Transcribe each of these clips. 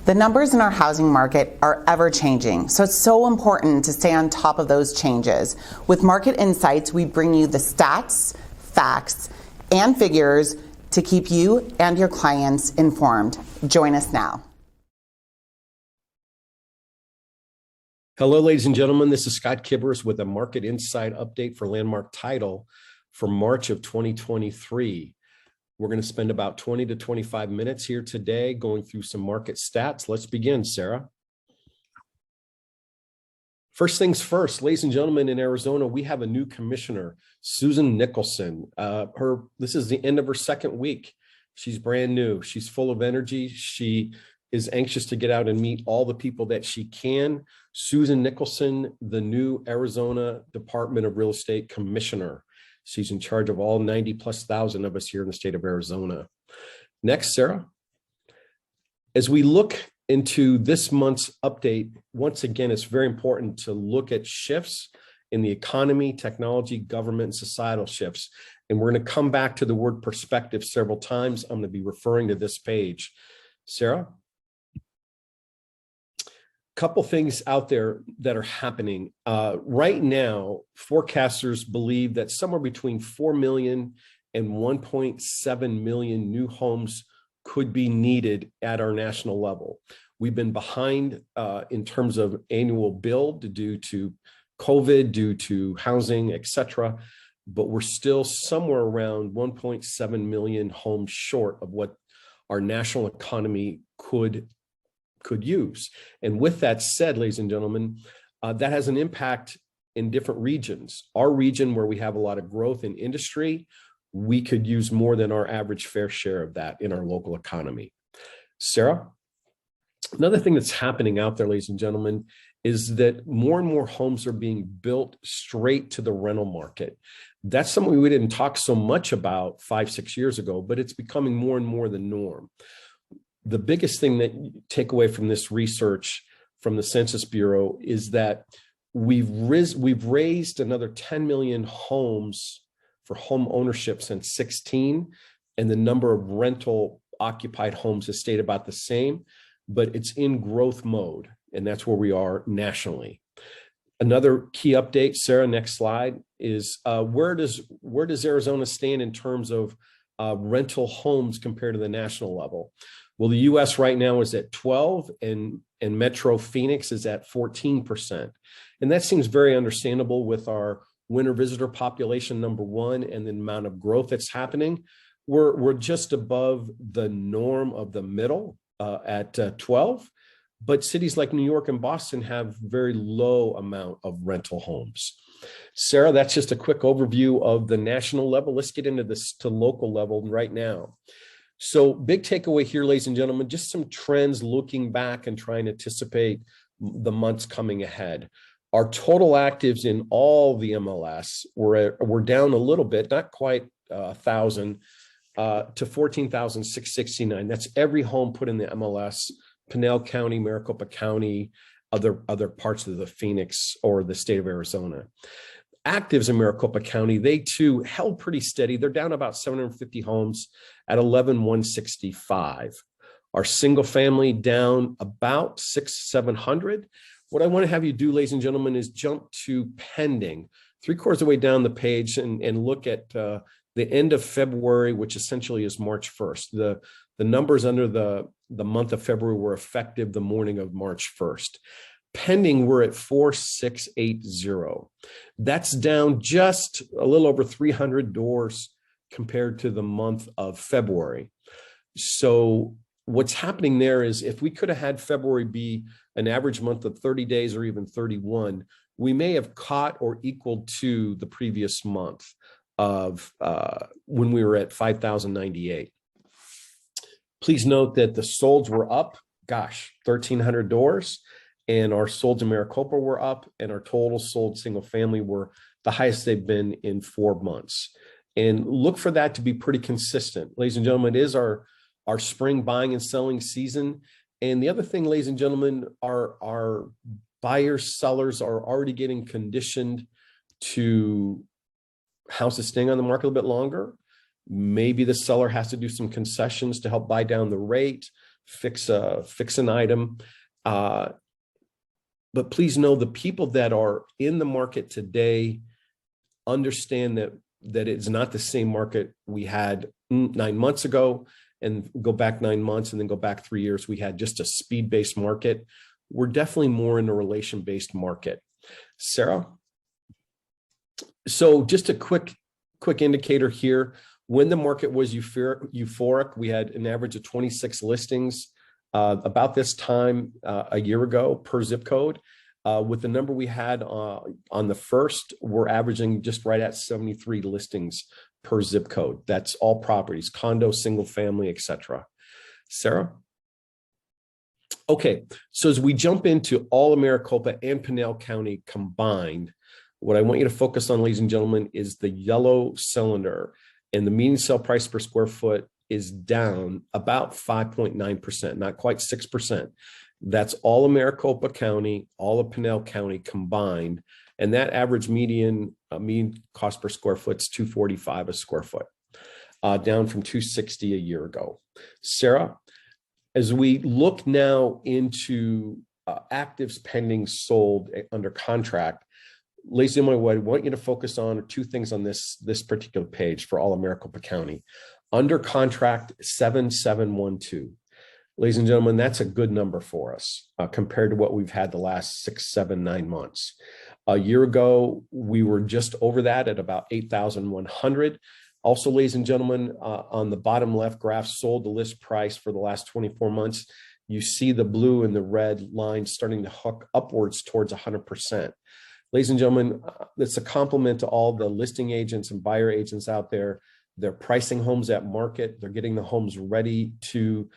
The numbers in our housing market are ever changing, so it's so important to stay on top of those changes. With Market Insights, we bring you the stats, facts, and figures to keep you and your clients informed. Join us now. Hello, ladies and gentlemen. This is Scott Kiburz with a Market Insight update for Landmark Title for March of 2023. We're going to spend about 20 to 25 minutes here today going through some market stats. Let's begin, Sarah. First things first, ladies and gentlemen, in Arizona, we have a new commissioner, Susan Nicholson. This is the end of her second week. She's brand new. She's full of energy. She is anxious to get out and meet all the people that she can. Susan Nicholson, the new Arizona Department of Real Estate Commissioner. She's in charge of all 90,000+ of us here in the state of Arizona. Next, Sarah. As we look into this month's update, once again, it's very important to look at shifts in the economy, technology, government, and societal shifts. And we're going to come back to the word perspective several times. I'm going to be referring to this page. Sarah? Couple things out there that are happening. Right now, forecasters believe that somewhere between 4 million and 1.7 million new homes could be needed at our national level. We've been behind in terms of annual build due to COVID, due to housing, etc. But we're still somewhere around 1.7 million homes short of what our national economy could use. And with that said, ladies and gentlemen, that has an impact in different regions. Our region, where we have a lot of growth in industry, we could use more than our average fair share of that in our local economy. Sarah? Another thing that's happening out there, ladies and gentlemen, is that more and more homes are being built straight to the rental market. That's something we didn't talk so much about 5-6 years ago, but it's becoming more and more the norm. The biggest thing that you take away from this research from the Census Bureau is that we've raised another 10 million homes for home ownership since 2016, and the number of rental occupied homes has stayed about the same, but it's in growth mode, and that's where we are nationally. Another key update, Sarah, next slide, is where does Arizona stand in terms of rental homes compared to the national level? Well, the U.S. right now is at 12, and Metro Phoenix is at 14%. And that seems very understandable with our winter visitor population, number one, and the amount of growth that's happening. We're just above the norm of the middle at 12, but cities like New York and Boston have very low amount of rental homes. Sarah, that's just a quick overview of the national level. Let's get into this to local level right now. So big takeaway here, ladies and gentlemen, just some trends looking back and trying to anticipate the months coming ahead. Our total actives in all the MLS were down a little bit, not quite 1,000, to 14,669. That's every home put in the MLS, Pinal County, Maricopa County, other parts of the Phoenix or the state of Arizona. Actives in Maricopa County, they too held pretty steady. They're down about 750 homes at 11,165. Our single family down about 600-700. What I want to have you do, ladies and gentlemen, is jump to pending, 3/4 of the way down the page, and look at the end of February, which essentially is March 1st. The numbers under the month of February were effective the morning of March 1st. Pending, we're at 4,680. That's down just a little over 300 doors compared to the month of February. So what's happening there is if we could have had February be an average month of 30 days or even 31, we may have caught or equaled to the previous month of when we were at 5,098. Please note that the solds were up, 1,300 doors. And our solds in Maricopa were up, and our total sold single family were the highest they've been in 4 months. And look for that to be pretty consistent. Ladies and gentlemen, it is our spring buying and selling season. And the other thing, ladies and gentlemen, our buyers, sellers are already getting conditioned to houses staying on the market a little bit longer. Maybe the seller has to do some concessions to help buy down the rate. fix an item. But please know the people that are in the market today understand that it's not the same market we had 9 months ago, and go back 9 months and then go back 3 years. We had just a speed-based market. We're definitely more in a relation-based market. Sarah? So just a quick indicator here. When the market was euphoric, we had an average of 26 listings about this time a year ago per zip code. With the number we had on the first, we're averaging just right at 73 listings per zip code. That's all properties, condo, single family, etc. Sarah? Okay, so as we jump into all of Maricopa and Pinal County combined, what I want you to focus on, ladies and gentlemen, is the yellow cylinder, and the median sale price per square foot is down about 5.9%, not quite 6%. That's all of Maricopa County, all of Pinal County combined, and that average median cost per square foot is $245 a square foot, down from $260 a year ago. Sarah, as we look now into actives pending sold under contract, ladies and gentlemen, what I want you to focus on are two things on this particular page for all of Maricopa County. Under contract 7712. Ladies and gentlemen, that's a good number for us compared to what we've had the last 6, 7, 9 months. A year ago, we were just over that at about 8,100. Also, ladies and gentlemen, on the bottom left graph, sold the list price for the last 24 months. You see the blue and the red lines starting to hook upwards towards 100%. Ladies and gentlemen, it's a compliment to all the listing agents and buyer agents out there. They're pricing homes at market. They're getting the homes ready to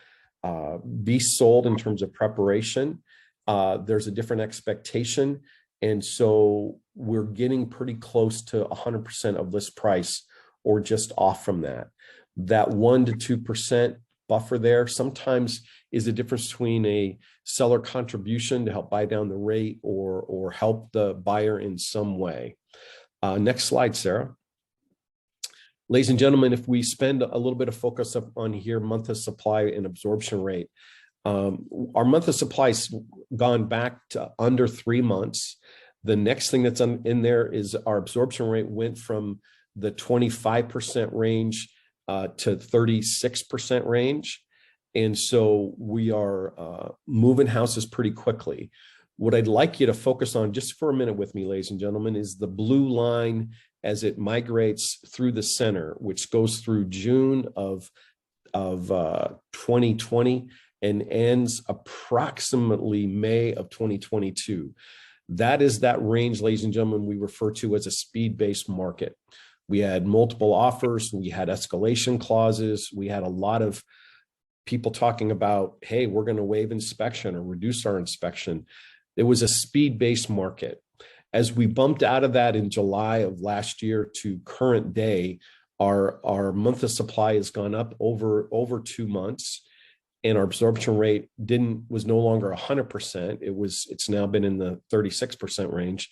be sold in terms of preparation. There's a different expectation. And so we're getting pretty close to 100% of list price or just off from that. That 1% to 2% buffer there sometimes is the difference between a seller contribution to help buy down the rate or help the buyer in some way. Next slide, Sarah. Ladies and gentlemen, if we spend a little bit of focus up on here, month of supply and absorption rate, our month of supply has gone back to under 3 months. The next thing that's in there is our absorption rate went from the 25% range to 36% range. And so we are moving houses pretty quickly. What I'd like you to focus on just for a minute with me, ladies and gentlemen, is the blue line as it migrates through the center, which goes through June of 2020 and ends approximately May of 2022. That is that range, ladies and gentlemen, we refer to as a speed-based market. We had multiple offers. We had escalation clauses. We had a lot of people talking about, hey, we're going to waive inspection or reduce our inspection. It was a speed-based market. As we bumped out of that in July of last year to current day, our month of supply has gone up over 2 months, and our absorption rate was no longer 100%. It's now been in the 36% range.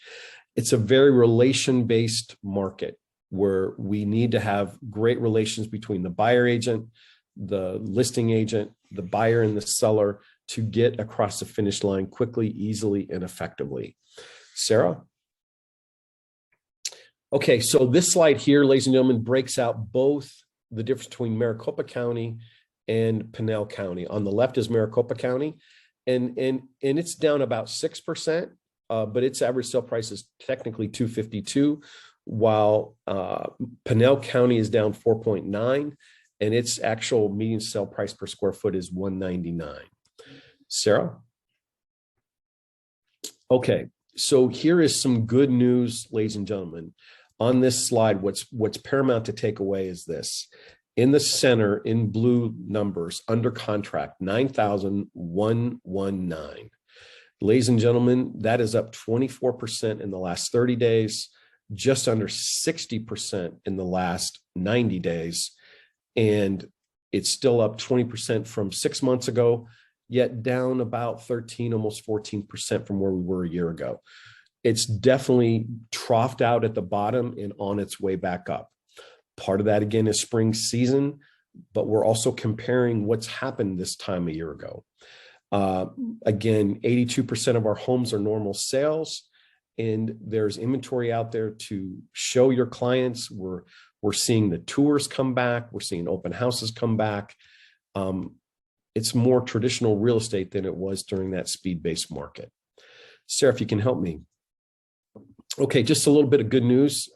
It's a very relation-based market where we need to have great relations between the buyer agent, the listing agent, the buyer, and the seller to get across the finish line quickly, easily, and effectively. Sarah? Okay, so this slide here, ladies and gentlemen, breaks out both the difference between Maricopa County and Pinal County. On the left is Maricopa County, and it's down about 6%, but its average sale price is technically $252, while Pinal County is down 4.9, and its actual median sale price per square foot is $199. Sarah? Okay, so here is some good news, ladies and gentlemen. On this slide, what's paramount to take away is this. In the center, in blue numbers, under contract, 9,119. Ladies and gentlemen, that is up 24% in the last 30 days, just under 60% in the last 90 days. And it's still up 20% from 6 months ago, yet down about 13, almost 14% from where we were a year ago. It's definitely troughed out at the bottom and on its way back up. Part of that, again, is spring season. but we're also comparing what's happened this time a year ago. Again, 82% of our homes are normal sales, and there's inventory out there to show your clients. We're seeing the tours come back. We're seeing open houses come back. It's more traditional real estate than it was during that speed-based market. Sarah, if you can help me. Okay, just a little bit of good news.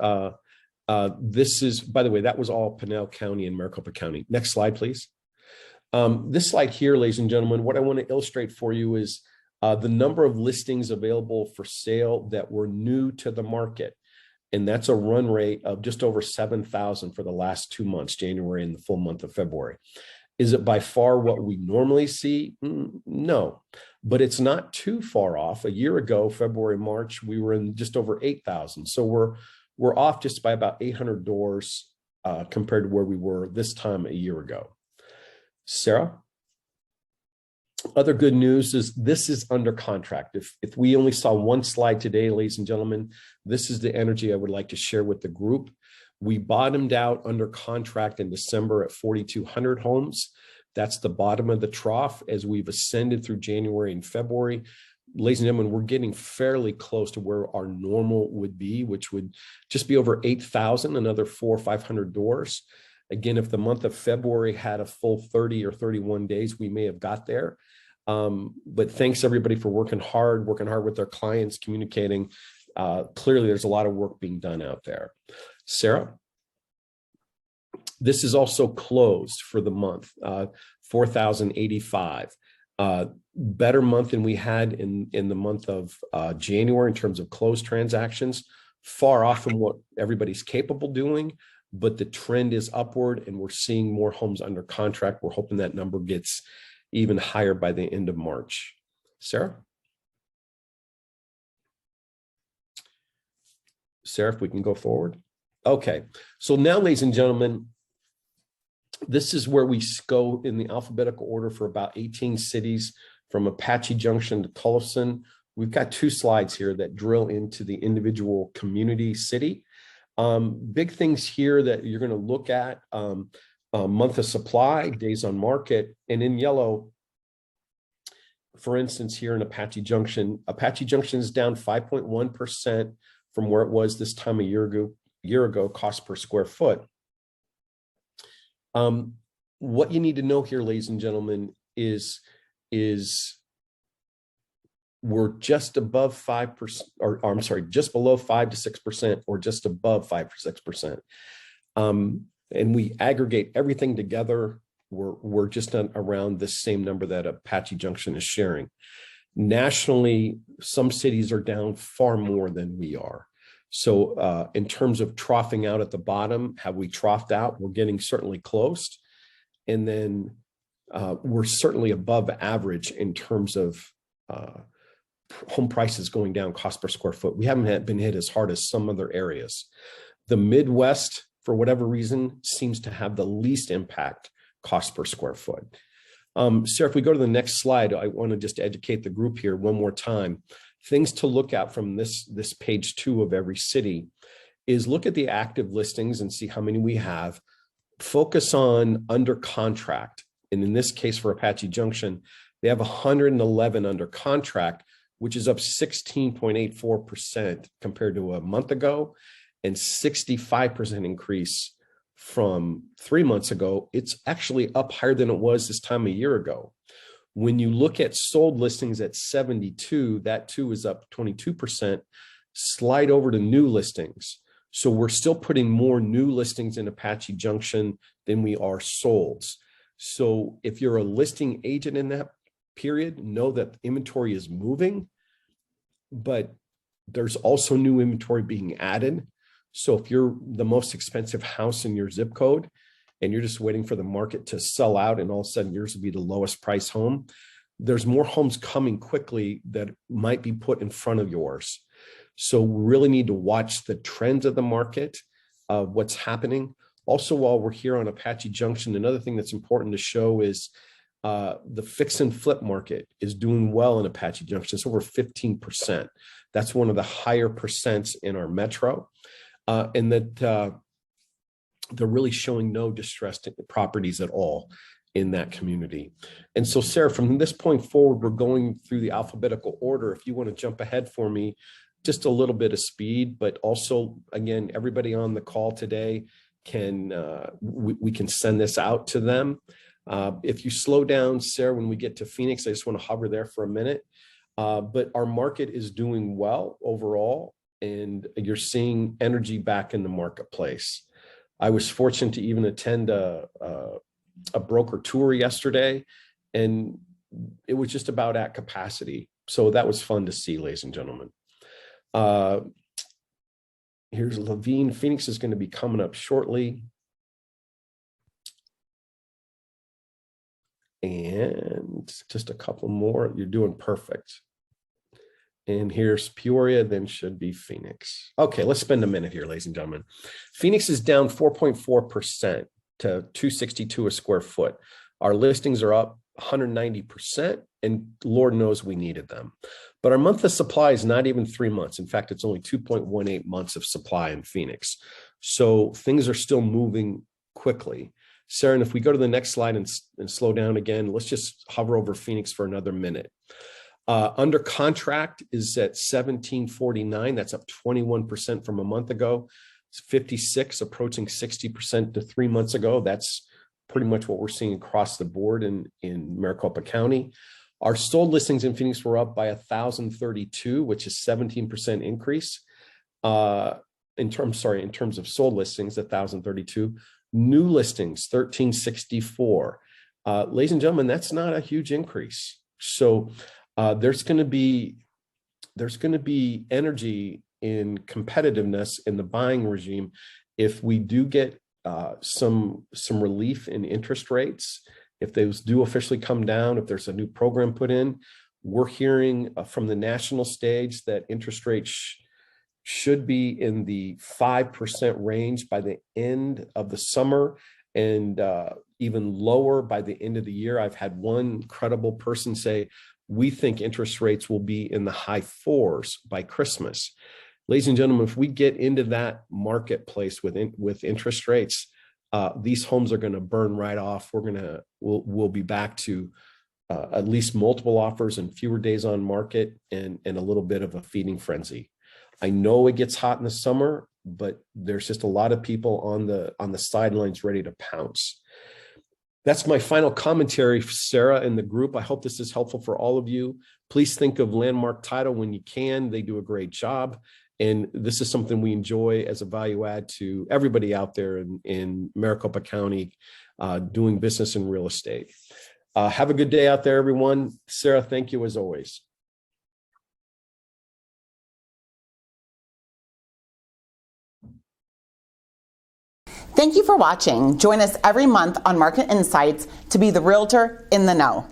This is, by the way, that was all Pinal County and Maricopa County. Next slide, please. This slide here, ladies and gentlemen, what I want to illustrate for you is the number of listings available for sale that were new to the market. And that's a run rate of just over 7,000 for the last 2 months, January and the full month of February. Is it by far what we normally see? No, but it's not too far off. A year ago, February, March, we were in just over 8,000. So we're off just by about 800 doors compared to where we were this time a year ago. Sarah? Other good news is this is under contract. If we only saw one slide today, ladies and gentlemen, this is the energy I would like to share with the group. We bottomed out under contract in December at 4,200 homes. That's the bottom of the trough as we've ascended through January and February. Ladies and gentlemen, we're getting fairly close to where our normal would be, which would just be over 8,000, another 400 or 500 doors. Again, if the month of February had a full 30 or 31 days, we may have got there. But thanks everybody for working hard with their clients, communicating. Clearly, there's a lot of work being done out there. Sarah? This is also closed for the month, 4,085. Better month than we had in the month of January in terms of closed transactions, far off from what everybody's capable doing, but the trend is upward and we're seeing more homes under contract. We're hoping that number gets even higher by the end of March. Sarah? Sarah, if we can go forward. Okay, so now, ladies and gentlemen, this is where we go in the alphabetical order for about 18 cities from Apache Junction to Tolleson. We've got 2 slides here that drill into the individual community city. Big things here that you're going to look at, month of supply, days on market, and in yellow, for instance, here in Apache Junction is down 5.1% from where it was this time a year ago, cost per square foot. What you need to know here, ladies and gentlemen, is we're just above 5%, or I'm sorry, just below 5 to 6%, or just above 5 to 6%. And we aggregate everything together, we're just around the same number that Apache Junction is sharing. Nationally, some cities are down far more than we are. So in terms of troughing out at the bottom, have we troughed out? We're getting certainly close. And then we're certainly above average in terms of home prices going down, cost per square foot. We haven't been hit as hard as some other areas. The Midwest, for whatever reason, seems to have the least impact cost per square foot. Sarah, if we go to the next slide, I want to just educate the group here one more time. Things to look at from this page 2 of every city is look at the active listings and see how many we have. Focus on under contract. And in this case for Apache Junction, they have 111 under contract, which is up 16.84% compared to a month ago and 65% increase from 3 months ago. It's actually up higher than it was this time a year ago. When you look at sold listings at 72, that too is up 22%. Slide over to new listings. So we're still putting more new listings in Apache Junction than we are solds. So if you're a listing agent in that period, know that inventory is moving, but there's also new inventory being added. So if you're the most expensive house in your zip code and you're just waiting for the market to sell out and all of a sudden yours will be the lowest price home, there's more homes coming quickly that might be put in front of yours. So we really need to watch the trends of the market, what's happening. Also, while we're here on Apache Junction, another thing that's important to show is the fix and flip market is doing well in Apache Junction. It's over 15%. That's one of the higher percents in our metro. And that they're really showing no distressed properties at all in that community. And so, Sarah, from this point forward, we're going through the alphabetical order. If you want to jump ahead for me, just a little bit of speed, but also, again, everybody on the call today can, we can send this out to them. If you slow down, Sarah, when we get to Phoenix, I just want to hover there for a minute. But our market is doing well overall, and you're seeing energy back in the marketplace. I was fortunate to even attend a broker tour yesterday, and it was just about at capacity. So that was fun to see, ladies and gentlemen. Here's Levine. Phoenix is going to be coming up shortly. And just a couple more. You're doing perfect. And here's Peoria, then should be Phoenix. Okay, let's spend a minute here, ladies and gentlemen. Phoenix is down 4.4% to 262 a square foot. Our listings are up 190%, and Lord knows we needed them. But our month of supply is not even 3 months. In fact, it's only 2.18 months of supply in Phoenix. So things are still moving quickly. Sarah, and if we go to the next slide and slow down again, let's just hover over Phoenix for another minute. Under contract is at 1749. That's up 21% from a month ago. It's 56, approaching 60% to 3 months ago. That's pretty much what we're seeing across the board in Maricopa County. Our sold listings in Phoenix were up by 1,032, which is 17% increase. In terms of sold listings, 1,032. New listings, 1,364. Ladies and gentlemen, that's not a huge increase. So there's going to be energy in competitiveness in the buying regime if we do get some relief in interest rates. If those do officially come down, if there's a new program put in, we're hearing from the national stage that interest rates should be in the 5% range by the end of the summer, and even lower by the end of the year. I've had one credible person say, we think interest rates will be in the high 4s by Christmas. Ladies and gentlemen, if we get into that marketplace with interest rates, these homes are going to burn right off. We'll be back to at least multiple offers and fewer days on market, and a little bit of a feeding frenzy. I know it gets hot in the summer, but there's just a lot of people on the sidelines ready to pounce. That's my final commentary, Sarah, and the group. I hope this is helpful for all of you. Please think of Landmark Title when you can. They do a great job. And this is something we enjoy as a value add to everybody out there in Maricopa County doing business in real estate. Have a good day out there, everyone. Sarah, thank you as always. Thank you for watching. Join us every month on Market Insights to be the realtor in the know.